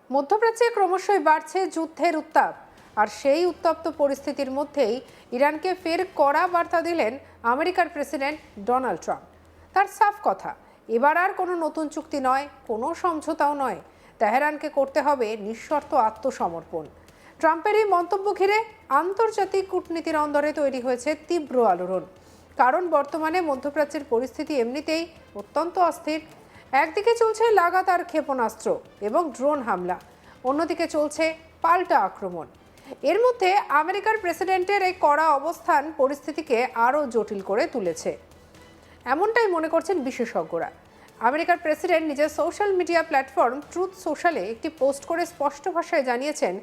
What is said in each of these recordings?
মধ্যপ্রাচ্যে ক্রমশই বাড়ছে যুদ্ধের উত্তাপ, আর সেই উত্তপ্ত পরিস্থিতির মধ্যেই ইরানকে ফের কড়া বার্তা দিলেন আমেরিকার প্রেসিডেন্ট ডোনাল্ড ট্রাম্প। তার সাফ কথা, এবার আর কোনো নতুন চুক্তি নয়, কোনো সমঝোতাও নয়, তেহরানকে করতে হবে নিঃশর্ত আত্মসমর্পণ। ট্রাম্পের এই মন্তব্য ঘিরে আন্তর্জাতিক কূটনীতির অন্দরে তৈরি হয়েছে তীব্র আলোড়ন। কারণ বর্তমানে মধ্যপ্রাচ্যের পরিস্থিতি এমনিতেই অত্যন্ত অস্থির। একদিকে চলছে লাগাতার ক্ষেপণাস্ত্র এবং ড্রোন হামলা, অন্যদিকে চলছে পাল্টা আক্রমণ। এর মধ্যে আমেরিকার প্রেসিডেন্টের এই কড়া অবস্থান পরিস্থিতিকে আরও জটিল করে তুলেছে, এমনটাই মনে করছেন বিশেষজ্ঞরা। আমেরিকার প্রেসিডেন্ট নিজের সোশ্যাল মিডিয়া প্ল্যাটফর্ম ট্রুথ সোশ্যালে একটি পোস্ট করে স্পষ্ট ভাষায় জানিয়েছেন,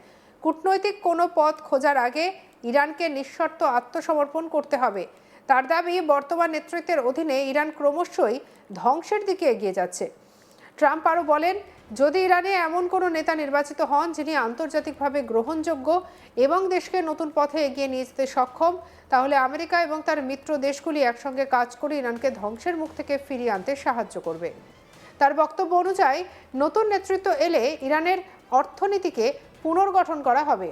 কূটনৈতিক কোনো পথ খোঁজার আগে ইরানকে নিঃশর্ত আত্মসমর্পণ করতে হবে। তার দাবি, বর্তমান নেতৃত্বের অধীনে ইরান ক্রমশই ধ্বংসের দিকে এগিয়ে যাচ্ছে। ট্রাম্প আরও বলেন, যদি ইরানে এমন কোনো নেতা নির্বাচিত হন যিনি আন্তর্জাতিকভাবে গ্রহণযোগ্য এবং দেশকে নতুন পথে এগিয়ে নিয়ে যেতে সক্ষম, তাহলে আমেরিকা এবং তার মিত্র দেশগুলি একসঙ্গে কাজ করে ইরানকে ধ্বংসের মুখ থেকে ফিরিয়ে আনতে সাহায্য করবে। তার বক্তব্য অনুযায়ী নতুন নেতৃত্ব এলে ইরানের অর্থনীতিকে পুনর্গঠন করা হবে,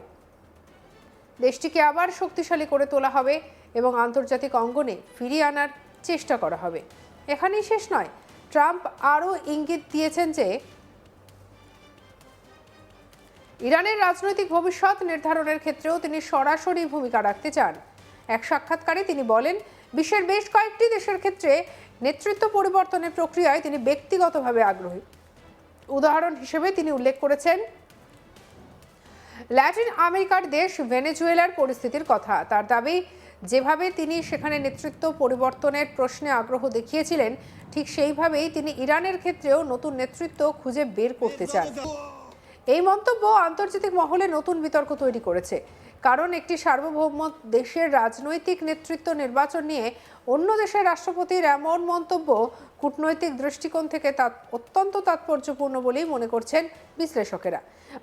দেশটিকে আবার শক্তিশালী করে তোলা হবে এবং আন্তর্জাতিক অঙ্গনে ফিরিয়ে আনার চেষ্টা করা হবে। এখানেই শেষ নয়, ট্রাম্প আরও ইঙ্গিত দিয়েছেন যে ইরানের রাজনৈতিক ভবিষ্যৎ নির্ধারণের ক্ষেত্রেও তিনি সরাসরি ভূমিকা রাখতে চান। এক সাক্ষাৎকারে তিনি বলেন, বিশ্বের বেশ কয়েকটি দেশের ক্ষেত্রে নেতৃত্ব পরিবর্তনের প্রক্রিয়ায় তিনি ব্যক্তিগতভাবে আগ্রহী। উদাহরণ হিসেবে তিনি উল্লেখ করেছেন ল্যাটিন আমেরিকার দেশ ভেনেজুয়েলার পরিস্থিতির কথা। তার দাবি, যেভাবে তিনি সেখানে নেতৃত্ব পরিবর্তনের প্রশ্নে আগ্রহ দেখিয়েছিলেন, ঠিক সেইভাবেই তিনি ইরানের ক্ষেত্রেও নতুন নেতৃত্ব খুঁজে বের করতে চান। এই মন্তব্য আন্তর্জাতিক মহলে নতুন বিতর্ক তৈরি করেছে, কারণ একটি সার্বভৌম দেশের রাজনৈতিক নেতৃত্ব নির্বাচন নিয়ে অন্য দেশের রাষ্ট্রপতির এমন মন্তব্য কূটনৈতিক দৃষ্টিকোণ থেকে অত্যন্ত তাৎপর্যপূর্ণ বলেই মনে করছেন বিশ্লেষকেরা।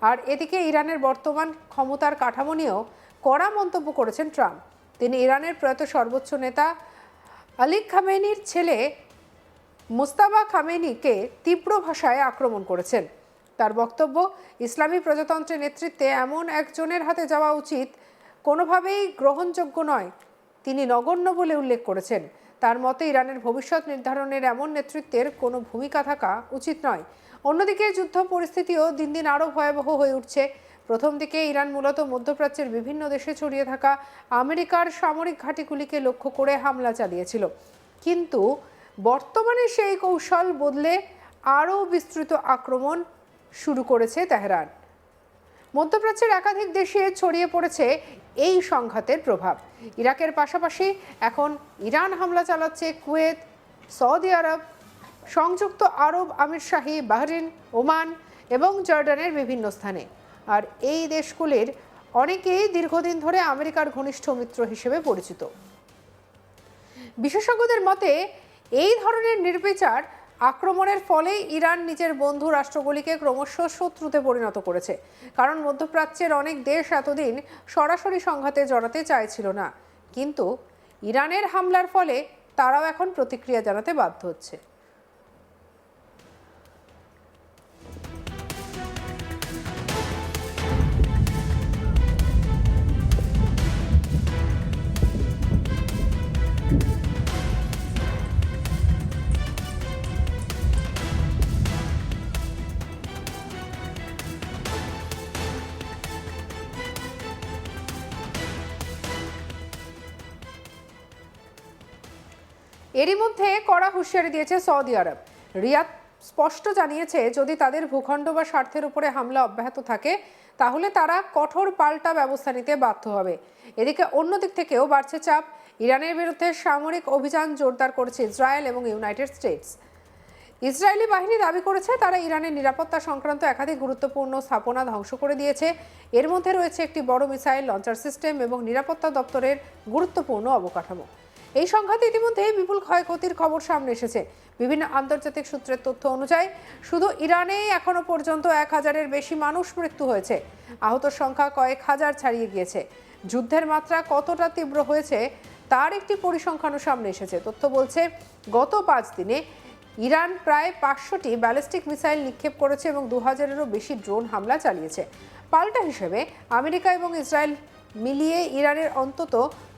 আর এদিকে ইরানের বর্তমান ক্ষমতার কাঠামো নিয়েও কড়া মন্তব্য করেছেন ট্রাম্প। তিনি ইরানের প্রয়াত সর্বোচ্চ নেতা আলী খামেনির ছেলে মুস্তাফা খামেনিকে তীব্র ভাষায় আক্রমণ করেছেন। তার বক্তব্য, ইসলামী প্রজাতন্ত্রের নেতৃত্বে এমন একজনের হাতে যাওয়া উচিত কোনোভাবেই গ্রহণযোগ্য নয়, তিনি নগণ্য বলে উল্লেখ করেছেন। তার মতে ইরানের ভবিষ্যৎ নির্ধারণের এমন নেতৃত্বের কোনো ভূমিকা থাকা উচিত নয়। অন্যদিকে যুদ্ধ পরিস্থিতিও দিন দিন আরও ভয়াবহ হয়ে উঠছে। প্রথম দিকে ইরান মূলত মধ্যপ্রাচ্যের বিভিন্ন দেশে ছড়িয়ে থাকা আমেরিকার সামরিক ঘাঁটিগুলিকে লক্ষ্য করে হামলা চালিয়েছিল, কিন্তু বর্তমানে সেই কৌশল বদলে আরও বিস্তৃত আক্রমণ শুরু করেছে তেহরান। মধ্যপ্রাচ্যের একাধিক দেশে ছড়িয়ে পড়েছে এই সংঘাতের প্রভাব। ইরাকের পাশাপাশি এখন ইরান হামলা চালাচ্ছে কুয়েত, সৌদি আরব, সংযুক্ত আরব আমিরশাহী, বাহরিন, ওমান এবং জর্ডানের বিভিন্ন স্থানে। আর এই দেশগুলির অনেকেই দীর্ঘদিন ধরে আমেরিকার ঘনিষ্ঠ মিত্র হিসেবে পরিচিত। বিশেষজ্ঞদের মতে এই ধরনের নির্বিচার আক্রমণের ফলে ইরান নিজের বন্ধু রাষ্ট্রগুলিকে ক্রমশ শত্রুতে পরিণত করেছে, কারণ মধ্যপ্রাচ্যের অনেক দেশ এতদিন সরাসরি সংঘাতে জড়াতে চাইছিল না, কিন্তু ইরানের হামলার ফলে তারাও এখন প্রতিক্রিয়া জানাতে বাধ্য হচ্ছে। এরই মধ্যে কড়া হুঁশিয়ারি দিয়েছে সৌদি আরব। রিয়াদ স্পষ্ট জানিয়েছে, যদি তাদের ভূখণ্ড বা স্বার্থের উপরে হামলা অব্যাহত থাকে তাহলে তারা কঠোর পাল্টা ব্যবস্থা নিতে বাধ্য হবে। এদিকে অন্য দিক থেকেও বাড়ছে চাপ। ইরানের বিরুদ্ধে সামরিক অভিযান জোরদার করেছে ইসরায়েল এবং ইউনাইটেড স্টেটস। ইসরায়েলি বাহিনী দাবি করেছে তারা ইরানের নিরাপত্তা সংক্রান্ত একাধিক গুরুত্বপূর্ণ স্থাপনা ধ্বংস করে দিয়েছে। এর মধ্যে রয়েছে একটি বড় মিসাইল লঞ্চার সিস্টেম এবং নিরাপত্তা দপ্তরের গুরুত্বপূর্ণ অবকাঠামো। এই সংঘাতে ইতিমধ্যে বিপুল ক্ষয়ক্ষতির খবর সামনে এসেছে। বিভিন্ন আন্তর্জাতিক সূত্রের তথ্য অনুযায়ী শুধু ইরানে এখনো পর্যন্ত 1000-এর বেশি মানুষ মৃত্যু হয়েছে, আহত সংখ্যা কয়েক হাজার ছাড়িয়ে গিয়েছে। যুদ্ধের মাত্রা কতটা তীব্র হয়েছে তার একটি পরিসংখ্যানও সামনে এসেছে। তথ্য বলছে, গত 5 দিনে ইরান প্রায় 500টি ব্যালিস্টিক মিসাইল নিক্ষেপ করেছে এবং 2000-এরও বেশি ড্রোন হামলা চালিয়েছে। পাল্টা হিসেবে আমেরিকা এবং ইসরায়েল মিলিয়ে ইরানের অন্তত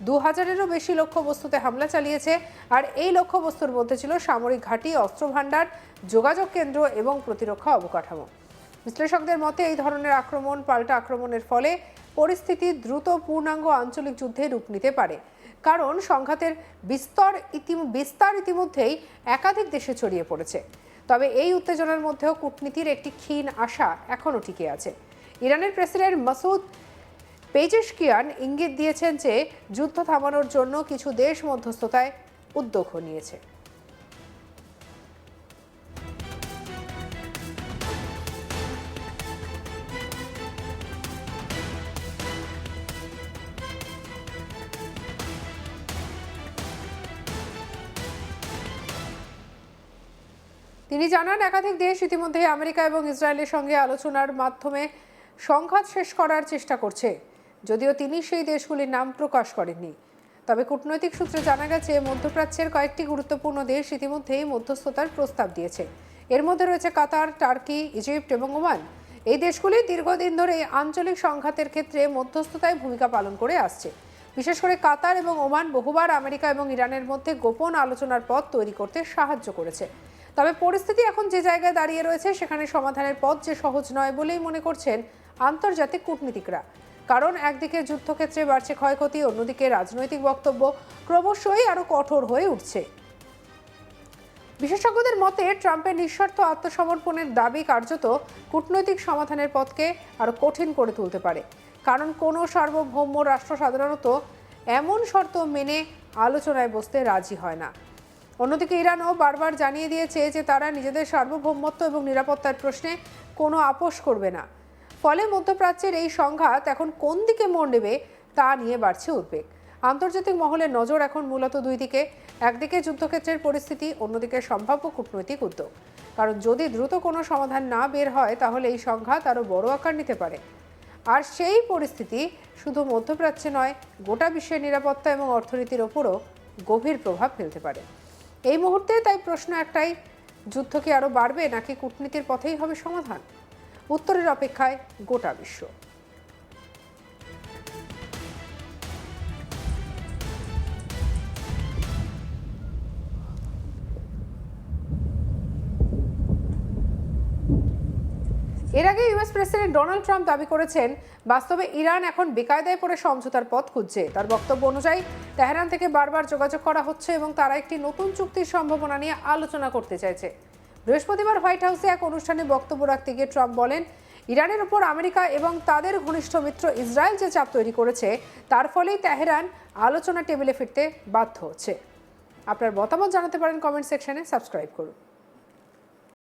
2000-এরও বেশি লক্ষ্যবস্তুতে হামলা চালিয়েছে। আর এই লক্ষ্যবস্তুর মধ্যে ছিল সামরিক ঘাঁটি, অস্ত্রভাণ্ডার, যোগাযোগ কেন্দ্র এবং প্রতিরক্ষা অবকাঠামো। বিশ্লেষকদের মতে এই ধরনের আক্রমণ, পাল্টা আক্রমণের ফলে পরিস্থিতি দ্রুত পূর্ণাঙ্গ আঞ্চলিক যুদ্ধে রূপ নিতে পারে, কারণ সংঘাতের বিস্তার ইতিমধ্যেই একাধিক দেশে ছড়িয়ে পড়েছে। তবে এই উত্তেজনার মধ্যেও কূটনীতির একটি ক্ষীণ আশা এখনও টিকে আছে। ইরানের প্রেসিডেন্ট মাসুদ পেজেশকিয়ান ইঙ্গিত দিয়েছেন যে যুদ্ধ থামানোর জন্য কিছু দেশ মধ্যস্থতায় উদ্যোগ নিয়েছে। তিনি জানান, একাধিক দেশ ইতিমধ্যেই আমেরিকা এবং ইসরায়েলের সঙ্গে আলোচনার মাধ্যমে সংঘাত শেষ করার চেষ্টা করছে, যদিও তিনি সেই দেশগুলির নাম প্রকাশ করেননি। তবে কূটনৈতিক সূত্রে জানা গেছে মধ্যপ্রাচ্যের কয়েকটি গুরুত্বপূর্ণ দেশ ইতিমধ্যেই মধ্যস্থতার প্রস্তাব দিয়েছে। এর মধ্যে রয়েছে কাতার, টার্কি, ইজিপ্ট এবং ওমান। এই দেশগুলি দীর্ঘদিন ধরে আঞ্চলিক সংঘাতের ক্ষেত্রে মধ্যস্থতায় ভূমিকা পালন করে আসছে। বিশেষ করে কাতার এবং ওমান বহুবার আমেরিকা এবং ইরানের মধ্যে গোপন আলোচনার পথ তৈরি করতে সাহায্য করেছে। তবে পরিস্থিতি এখন যে জায়গায় দাঁড়িয়ে রয়েছে সেখানে সমাধানের পথ যে সহজ নয় বলেই মনে করছেন আন্তর্জাতিক কূটনীতিকরা। কারণ একদিকে যুদ্ধক্ষেত্রে বাড়ছে ক্ষয়ক্ষতি, অন্যদিকে রাজনৈতিক বক্তব্য ক্রমশই আরও কঠোর হয়ে উঠছে। বিশেষজ্ঞদের মতে ট্রাম্পের নিঃশর্ত আত্মসমর্পণের দাবি কার্যত কূটনৈতিক সমাধানের পথকে আরও কঠিন করে তুলতে পারে, কারণ কোনো সার্বভৌম রাষ্ট্র সাধারণত এমন শর্ত মেনে আলোচনায় বসতে রাজি হয় না। অন্যদিকে ইরানও বারবার জানিয়ে দিয়েছে যে তারা নিজেদের সার্বভৌমত্ব এবং নিরাপত্তার প্রশ্নে কোনো আপোষ করবে না। ফলে মধ্যপ্রাচ্যের এই সংঘাত এখন কোন দিকে মোড় নেবে তা নিয়ে বাড়ছে উদ্বেগ। আন্তর্জাতিক মহলের নজর এখন মূলত দুই দিকে, একদিকে যুদ্ধক্ষেত্রের পরিস্থিতি, অন্যদিকে সম্ভাব্য কূটনৈতিক উদ্যোগ। কারণ যদি দ্রুত কোনো সমাধান না বের হয় তাহলে এই সংঘাত আরও বড় আকার নিতে পারে। আর সেই পরিস্থিতি শুধু মধ্যপ্রাচ্যে নয়, গোটা বিশ্বের নিরাপত্তা এবং অর্থনীতির ওপরও গভীর প্রভাব ফেলতে পারে। এই মুহূর্তে তাই প্রশ্ন একটাই, যুদ্ধ কি আরও বাড়বে নাকি কূটনীতির পথেই হবে সমাধান? উত্তরের অপেক্ষায় গোটা বিশ্ব। এর আগে ইউএস প্রেসিডেন্ট ডোনাল্ড ট্রাম্প দাবি করেছেন বাস্তবে ইরান এখন বেকায়দায় পড়ে সমঝোতার পথ খুঁজছে। তার বক্তব্য অনুযায়ী তেহরান থেকে বারবার যোগাযোগ করা হচ্ছে এবং তারা একটি নতুন চুক্তির সম্ভাবনা নিয়ে আলোচনা করতে চাইছে। বৃহস্পতিবার হোয়াইট হাউসে এক অনুষ্ঠানে বক্তব্য রাখতে গিয়ে ট্রাম্প বলেন, ইরানের উপর আমেরিকা এবং তাদের ঘনিষ্ঠ মিত্র ইসরায়েল যে চাপ তৈরি করেছে তার ফলেই তেহরান আলোচনা টেবিলে ফিরতে বাধ্য হচ্ছে। আপনার মতামত জানাতে পারেন কমেন্ট সেকশনে, সাবস্ক্রাইব করুন।